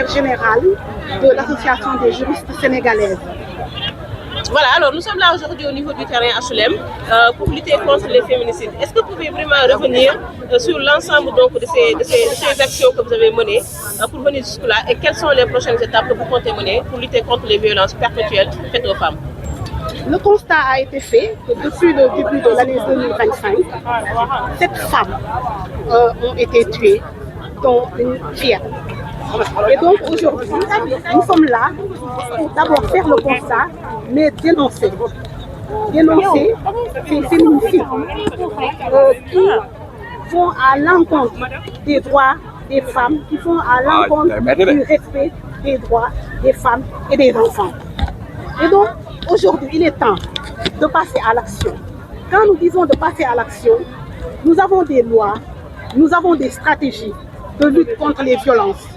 secrétaire générale de l'Association des juristes sénégalaises. Voilà, alors nous sommes là aujourd'hui au niveau du terrain HLM pour lutter contre les féminicides. Est-ce que vous pouvez vraiment revenir sur l'ensemble donc de ces actions que vous avez menées pour venir jusque-là et quelles sont les prochaines étapes que vous comptez mener pour lutter contre les violences perpétuelles faites aux femmes? Le constat a été fait que depuis le début de l'année 2025, 7 femmes ont été tuées, dont une fille. Et donc aujourd'hui, nous sommes là pour d'abord faire le constat, mais dénoncer. Dénoncer ces féminicides qui vont à l'encontre des droits des femmes, qui vont à l'encontre du respect des droits des femmes et des enfants. Et donc aujourd'hui, il est temps de passer à l'action. Quand nous disons de passer à l'action, nous avons des lois, nous avons des stratégies de lutte contre les violences.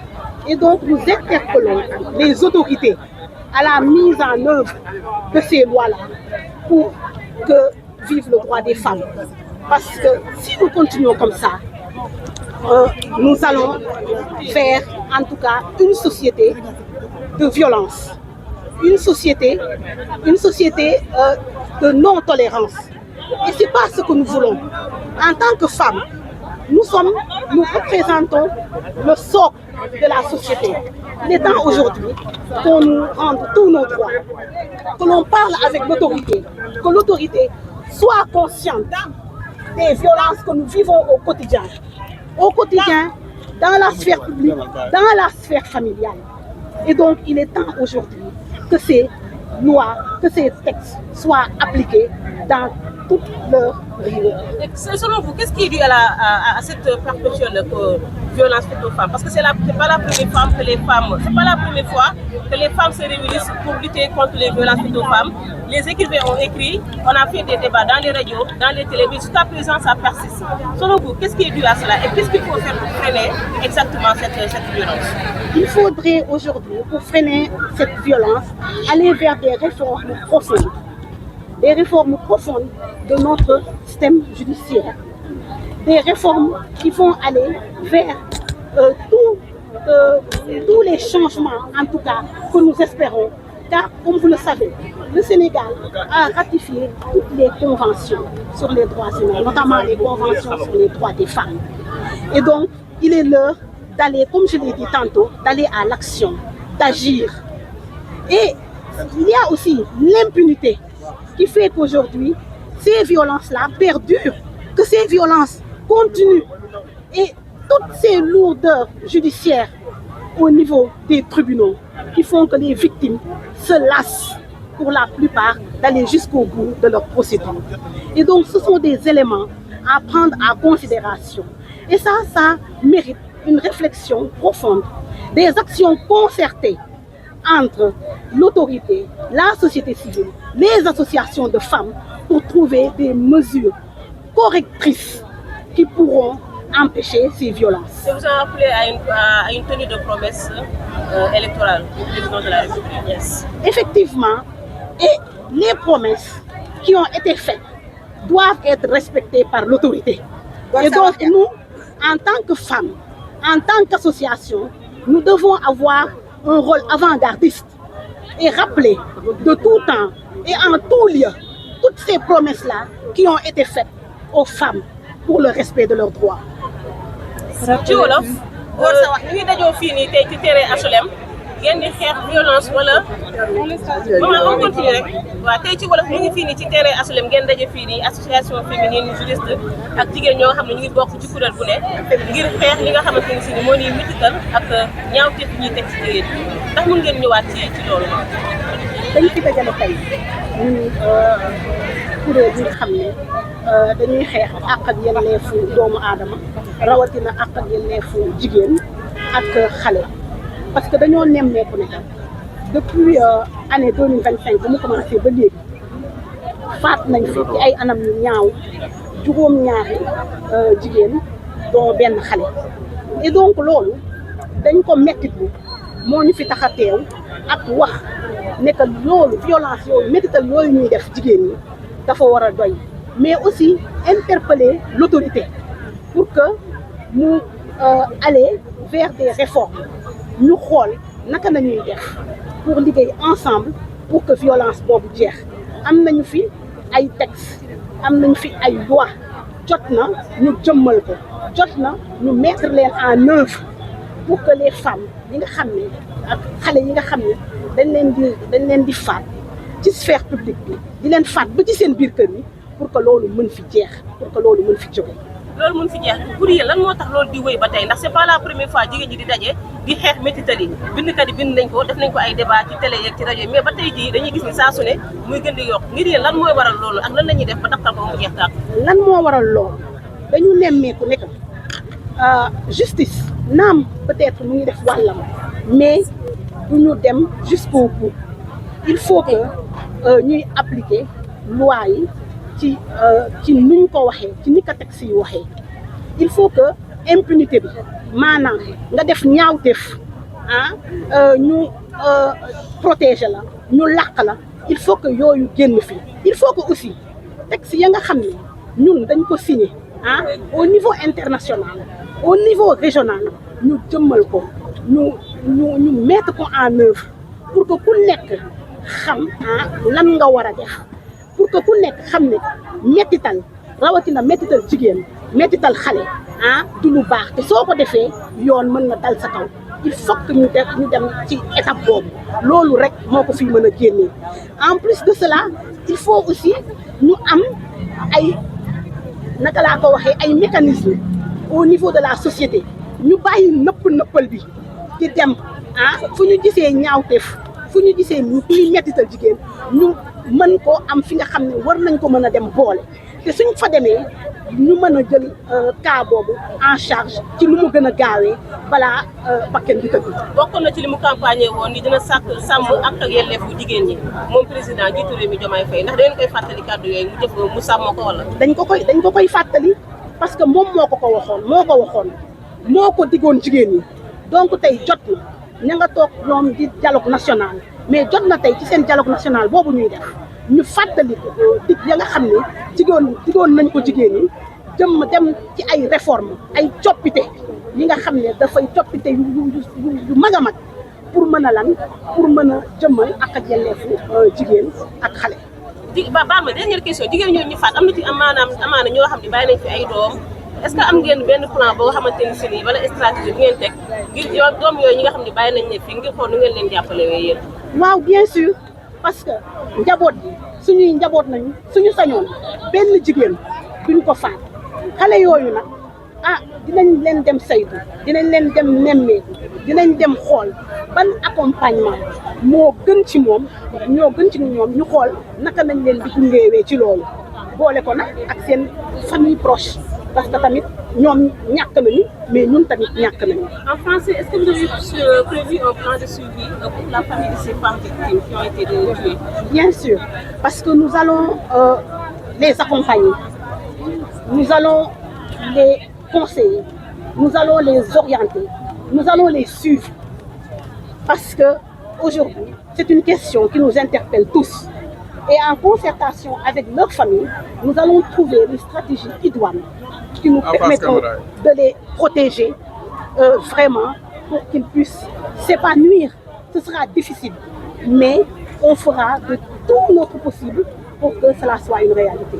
Et donc, nous interpellons les autorités à la mise en œuvre de ces lois-là pour que vive le droit des femmes. Parce que si nous continuons comme ça, nous allons faire en tout cas une société de violence, une société de non-tolérance. Et ce n'est pas ce que nous voulons. En tant que femmes, nous représentons le socle de la société. Il est temps aujourd'hui qu'on nous rende tous nos droits, que l'on parle avec l'autorité, que l'autorité soit consciente des violences que nous vivons au quotidien, dans la sphère publique, dans la sphère familiale. Et donc, il est temps aujourd'hui que ces lois, que ces textes soient appliqués dans toute leur rigueur. Selon vous, qu'est-ce qui est dû à cette perpétuelle violence faite aux femmes? Parce que c'est pas la première fois que les femmes se réunissent pour lutter contre les violences faites aux femmes. Les écrivains ont écrit, on a fait des débats dans les radios, dans les télévisions, jusqu'à présent ça persiste. Selon vous, qu'est-ce qui est dû à cela et qu'est-ce qu'il faut faire pour freiner exactement cette violence? Il faudrait aujourd'hui, pour freiner cette violence, aller vers des réformes profondes. Des réformes profondes de notre système judiciaire. Des réformes qui vont aller vers tous les changements, en tout cas, que nous espérons. Car, comme vous le savez, le Sénégal a ratifié toutes les conventions sur les droits humains, notamment les conventions sur les droits des femmes. Et donc, il est l'heure d'aller, comme je l'ai dit tantôt, d'aller à l'action, d'agir. Et il y a aussi l'impunité qui fait qu'aujourd'hui, ces violences-là perdurent, que ces violences continuent. Et toutes ces lourdeurs judiciaires au niveau des tribunaux qui font que les victimes se lassent pour la plupart d'aller jusqu'au bout de leur procédure. Et donc, ce sont des éléments à prendre en considération. Et ça mérite une réflexion profonde, des actions concertées entre l'autorité, la société civile, les associations de femmes pour trouver des mesures correctrices qui pourront empêcher ces violences. Et vous en appelez à une tenue de promesse électorale du président de la République. Yes. Effectivement, et les promesses qui ont été faites doivent être respectées par l'autorité. Et donc nous, en tant que femmes, en tant qu'association, nous devons avoir un rôle avant-gardiste et rappeler de tout temps et en tout lieu toutes ces promesses-là qui ont été faites aux femmes pour le respect de leurs droits. ci wolof ñu ngi dajoo fii nii tey ci terrain HLM ngeen di xeex violence wala on continue rek waaw tey ci wolof ñu ngi fii nii ci terrain HLM ngeen daje fii nii association féminine juriste ak jigéen ñoo xam ne ñu ngi bokk ci kuréel bu ne ngir xeex li nga xamante ni si ni moo ñuy mitital ak ñaawteef ñuy teg ci jigéen ndax mun ngeen ñëwaat ci loolu. dañ ci dajale tey ñun kuréel yi nga xam ne dañuy xeex àq ak yelleefu doomu aadama rawatina àq ak yelleefu jigéen ak xale parce que dañoo nemmeeku ne depuis année 2025 bu mu commencé ba léegi faat nañ fi ci ay anam yu ñaaw juróom-ñaari jigéen doo benn xale et donc loolu dañ ko mettitlu moo ñu fi tax a teew ak wax ne que loolu violence yooyu métital yooyu ñuy def jigéen ñi dafa war a doy mais aussi interpeller l'autorité pour que nous aller vers des réformes ñu xool naka nañuy def pour liggéey ensemble pour que violence boobu jeex am nañu fi ay textes am nañu fi ay lois jot na ñu jëmmal ko jot na ñu mettre leen en œuvre pour que les femmes yi nga xam ne ak xale yi nga xam ne dañ leen di faat ci sphère publique bi di leen faat ba ci seen biir kër yi pour que loolu mën fi jeex pour que loolu mën fi jóge. loolu mën fi jeex pour yéen lan moo tax loolu di wéy ba tey ndax c'est pas la première fois jigéen ñi di daje di xeex métital yi bindkat yi bind nañ ko def nañ ko ay débat ci télé yeeg ci rajo yi mais ba tey jii dañuy gis ni saa su ne muy gën di yokk ngir yéen lan mooy waral loolu ak lan la ñuy def ba taxtal ko mu jeex tàkk. lan moo waral loolu dañu nemmeeku ne que justice naam peut-être mu ngi def wàllam mais du ñu dem jusqu'au bout il faut que ñuy appliquer loi yi ci nuñ ko waxee ci ni ko texte yi waxee il faut que impunité bi maanaam nga def ñaawteef ñu protéger la ñu làq la il faut que yooyu génn fi il faut que aussi texte ya nga xam ne ñun dañ ko signé au niveau international au niveau régional ñu jëmmal ko ñu mettre ko en œuvre pour que ku nekk xam lan nga war a def pour que ku nekk xam ne mettital rawatina mettital jigéen mettital xale du lu baax te soo ko defee yoon mën na dal sa kaw il faut que ñu dem ci étape boobu loolu rek moo ko fi mën a génnee en plus de cela il faut aussi ñu am ay naka laa ko waxee ay mécanismes au niveau de la société ñu bàyyi nëppal bi di dem fu ñu gisee ñaawteef fu ñu gisee ñuy mettital jigéen ñu mën koo am fi nga xam ne war nañ ko mën a dem boole te suñ fa demee ñu mën a jël cas boobu en charge ci lu mu gën a gaawee balaa bakken di tëdd. bokkoon na ci li mu campagne woon ni dina sàmm ak yelleefu jigéen ñi moom président jiitu réew mi Diomaye Faye ndax da ngeen koy fàttali kàddu yooyu mu jëf mu sàmm ko wala. dañ ko koy fàttali parce que moom moo ko waxoon moo ko diggoon jigéen ñi donc tey jot na ña nga toog ñoom di dialogue national mais jot na tey ci seen dialogue national boobu ñuy def ñu fàttali dig ya nga xam ne diggoon nañ ko jigéen ñi dem ci ay réforme ay coppite yi nga xam ne dafay coppite yu mag a mag pour mën a pour mën a jëmmal ak yelleefu jigéen ak xale. baal ma dernière question jigéen ñooñu ñu faat am na ci amaana ñoo xam ne bàyyi nañ fi ay doom est-ce que am ngeen benn plan boo xamante ni si nii wala stratégie bu ngeen teg ngir doom yooyu ñi nga xam ne bàyyi nañ ne fi ngir xool nu ngeen leen jàppale yéen. waaw bien sûr parce que njaboot bi suñuy njaboot nañu suñu sañoon benn jigéen duñ ko faat xale yooyu nag dinañ leen dem saytu dinañ leen dem nemmeeku dinañ dem xool ban accompagnement moo gën ci ñoom ñu xool naka nañ leen di gungeewee ci loolu boole ko nag ak seen famille proche parce que tamit ñoom ñàkk nañu mais ñun tamit ñàkk nañu. En français, est-ce que vous avez prévu un plan de suivi pour la famille de ces femmes victimes qui ont été tuées? Bien sûr, parce que nous allons les accompagner, nous allons les conseiller, nous allons les orienter, nous allons les suivre. Parce que aujourd'hui, c'est une question qui nous interpelle tous. Et en concertation avec leur famille, nous allons trouver une stratégie idoine qui nous permettront de les protéger vraiment pour qu'ils puissent s'épanouir. Ce sera difficile, mais on fera de tout notre possible pour que cela soit une réalité.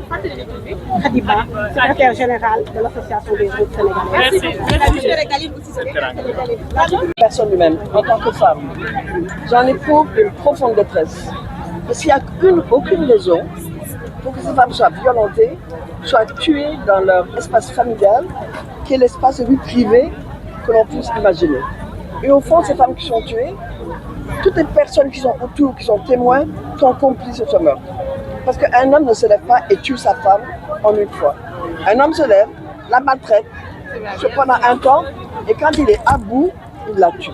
Khadiba, secrétaire général de l'association des routes sénégalaises. Personne lui-même, en tant que femme, j'en éprouve une profonde détresse. Parce qu'il n'y a aucune raison pour que ces femmes soient violentées, soient tuées dans leur espace familial, qui est l'espace de vie privée que l'on puisse imaginer. Et au fond, ces femmes qui sont tuées, toutes les personnes qui sont autour, qui sont témoins, sont complices de ce meurtre. Parce qu'un homme ne se lève pas et tue sa femme en une fois. Un homme se lève, la maltraite, pendant un temps, et quand il est à bout, il la tue.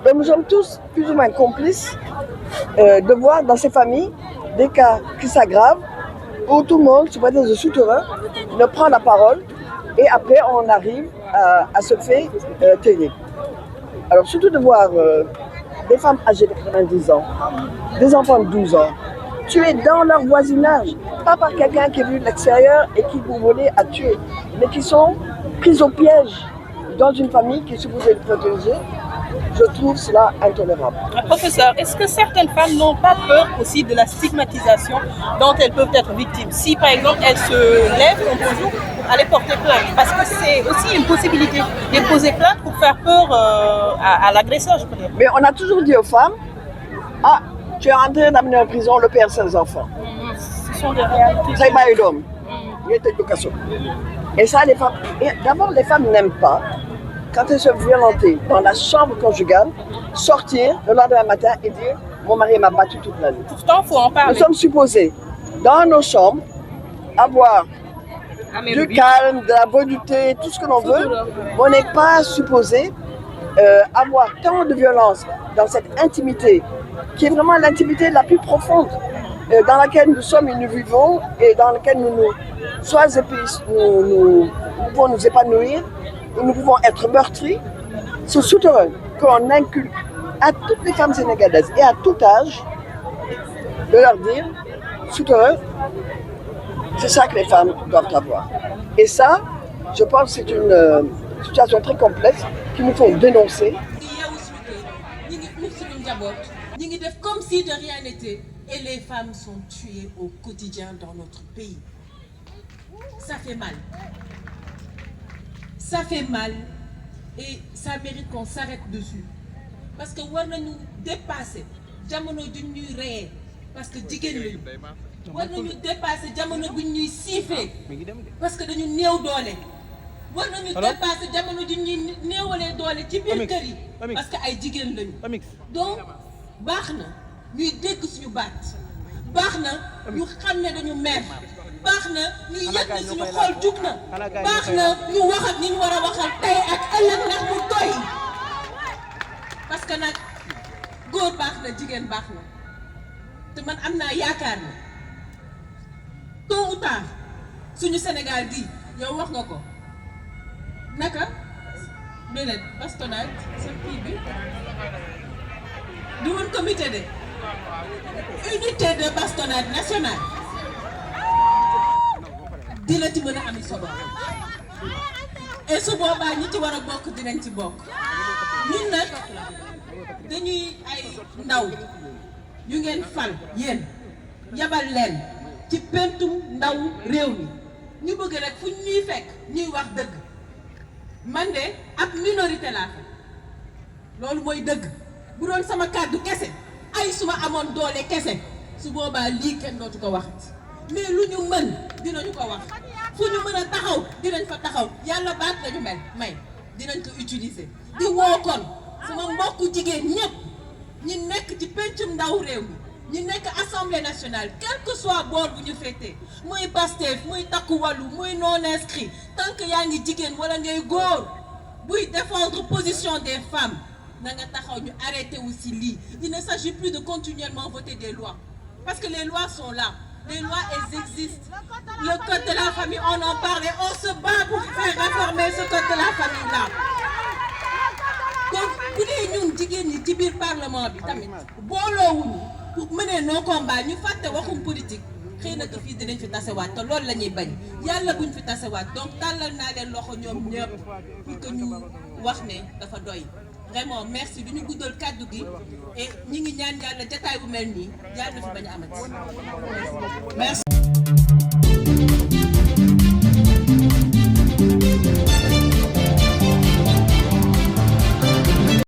Donc nous sommes tous plus ou moins complices de voir dans ces familles des cas qui s'aggravent, où tout le monde, sous prétexte de souterrain, ne prend la parole, et après on arrive à ce fait terrible. Alors surtout de voir des femmes âgées de 90 ans, des enfants de 12 ans, tués dans leur voisinage, pas par quelqu'un qui est venu de l'extérieur et qui pour voler a tué, mais qui sont pris au piège dans une famille qui est supposée être protégée. Je trouve cela intolérable. Professeur, est-ce que certaines femmes n'ont pas peur aussi de la stigmatisation dont elles peuvent être victimes? Si par exemple elles se lèvent contre vous, aller porter plainte, parce que c'est aussi une possibilité de poser plainte pour faire peur à l'agresseur, je peux dire. Mais on a toujours dit aux femmes, ah, tu es en train d'amener en prison le père sans enfant. Ce sont des réalités. Ça, il m'a eu d'homme. Il était éducation. Et ça, les femmes, d'abord, les femmes n'aiment pas, quand elles sont violentées dans la chambre conjugale, sortir le lendemain matin et dire, mon mari m'a battu toute la nuit. Pourtant, il faut en parler. Nous sommes supposés, dans nos chambres, avoir du calme, de la bonne thé, tout ce que l'on veut. On n'est pas supposé avoir tant de violence dans cette intimité, qui est vraiment l'intimité la plus profonde, dans laquelle nous sommes et nous vivons, et dans laquelle nous pouvons nous épanouir, où nous pouvons être meurtris. Ce souterrain qu'on inculque à toutes les femmes sénégalaises et à tout âge, de leur dire, souterrain, c'est ça que les femmes doivent avoir. Et ça, je pense que c'est une situation très complexe qu'il nous faut dénoncer. Ñi ngi def comme si de rien n'était et les femmes sont tuées au quotidien dans notre pays. Ça fait mal. Ça fait mal et ça mérite qu'on s'arrête dessus. Parce que war nañu dépasser jamono juñ ñuy reyee parce que jigéen lañu. War nañu dépasser jamono buñ ñuy siifee parce que dañu néew doole. War nañu dépasser jamono juñ ñuy néewalee doole ci biir kër yi parce que ay jigéen lañu. Donc baax na ñuy dégg suñu baat, baax na ñu xam ne dañu mer, baax na ñu yëg ne suñu xol jug na, baax na ñu wax ak ñi ñu war a waxal tey ak ëllëg ndax mu doy. Parce que nag góor baax na, jigéen baax na te man am naa yaakaar ne tôt ou tard suñu Sénégal gi yow wax nga ko naka beneen bastonnade sa kii bi du woon comité de unité de bastonnade nationale dina ci mën a am solo et su boobaa ñi ci war a bokk dinañ ci bokk. ñun nag dañuy ay ndaw ñu ngeen fal yéen yabal leen ci pentum ndaw réew mi ñu bëgg rek fu ñuy fekk ñuy wax dëgg. Man de ab minorité laa fa loolu mooy dëgg bu doon sama kàddu kese ay suma amoon doole kese su boobaa lii kenn dootu ko wax mais lu ñu mën dinañu ko wax fu ñu mën a taxaw dinañ fa taxaw yàlla baat lañu mel may dinañ ko utiliser di woo kon sama mbokku jigéen ñëpp ñi nekk ci pencum ndaw réew mi ñi nekk assemblée nationale quel que soit boor bu ñu féetee muy Pastef muy Takku Wallu muy non inscrit tant que yaa ngi jigéen wala ngay góor buy défendre position des femmes na nga taxaw ñu arrêté aussi lii. Il ne s'agit plus de continuellement voter des lois parce que les lois sont là, les lois elles existent. Le code de la famille on en parle et on se bat pour faire réformer ce code de la famille là. Donc bu dee ñun jigéen ñi ci biir parlement bi tamit booloowuñu pour mener nos combats ñu fàtte waxum politique xëy na que fii dinañ fi tasewaat te loolu la ñuy bañ yàlla buñ fi tasewaat donc tàllal naa leen loxo ñoom ñëpp pour que ñu wax ne dafa doy. Vraiment merci du ñu guddal kàddu gi et ñi ngi ñaan yàlla jataay bu mel nii yàlla na fi bañ a amati merci.